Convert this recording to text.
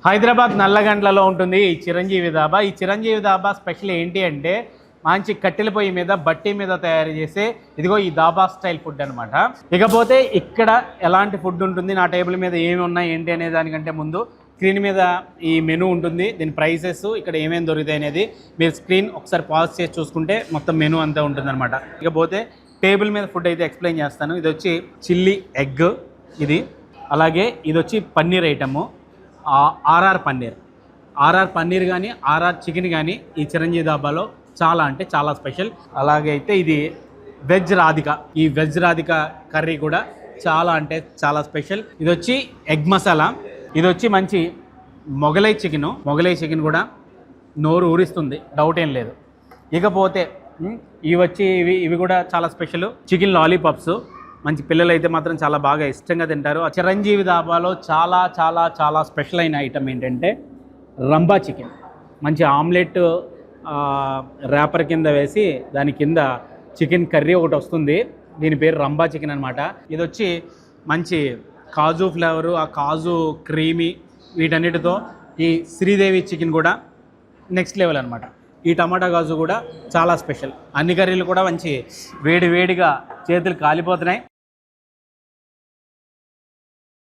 హైదరాబాద్ నల్లగండ్లలో ఉంటుంది ఈ చిరంజీవి దాబా. ఈ చిరంజీవి దాబా స్పెషల్ ఏంటి అంటే మంచి కట్టెల పొయ్యి మీద బట్టి మీద తయారు చేసే ఇదిగో ఈ దాబా స్టైల్ ఫుడ్ అనమాట. ఇకపోతే ఇక్కడ ఎలాంటి ఫుడ్ ఉంటుంది, నా టేబుల్ మీద ఏమి ఉన్నాయి ఏంటి అనే దానికంటే ముందు స్క్రీన్ మీద ఈ మెనూ ఉంటుంది, దీని ప్రైసెస్, ఇక్కడ ఏమేమి దొరుకుతాయి అనేది మీరు స్క్రీన్ ఒకసారి పాజ్ చేసి చూసుకుంటే మొత్తం మెనూ అంతా ఉంటుందన్నమాట. ఇకపోతే టేబుల్ మీద ఫుడ్ అయితే ఎక్స్ప్లెయిన్ చేస్తాను. ఇది వచ్చి చిల్లీ ఎగ్, ఇది అలాగే ఇది వచ్చి పన్నీర్ ఐటము, ఆర్ఆర్ పన్నీర్ కానీ ఆర్ఆర్ చికెన్ కానీ ఈ చిరంజీవి దాబాలో చాలా అంటే చాలా స్పెషల్. అలాగే అయితే ఇది వెజ్ రాధిక, ఈ వెజ్ రాధిక కర్రీ కూడా చాలా అంటే చాలా స్పెషల్. ఇది వచ్చి ఎగ్ మసాలా, ఇది వచ్చి మంచి మొగలై చికెన్ కూడా నోరు ఊరిస్తుంది, డౌట్ ఏం లేదు. ఇకపోతే ఇవి వచ్చి ఇవి కూడా చాలా స్పెషల్. చికెన్ లాలీపాప్స్ మంచి పిల్లలు అయితే మాత్రం చాలా బాగా ఇష్టంగా తింటారు. ఆ చిరంజీవి దాబాలో చాలా చాలా చాలా స్పెషల్ అయిన ఐటమ్ ఏంటంటే రంబా చికెన్. మంచి ఆమ్లెట్ ర్యాపర్ కింద వేసి దాని కింద చికెన్ కర్రీ ఒకటి వస్తుంది, దీని పేరు రంబా చికెన్ అనమాట. ఇది వచ్చి మంచి కాజు ఫ్లేవరు, ఆ కాజు క్రీమీ వీటన్నిటితో ఈ శ్రీదేవి చికెన్ కూడా నెక్స్ట్ లెవెల్ అనమాట. ఈ టమాటా కాజు కూడా చాలా స్పెషల్. అన్ని కర్రీలు కూడా మంచి వేడిగా చేతులు కాలిపోతున్నాయి.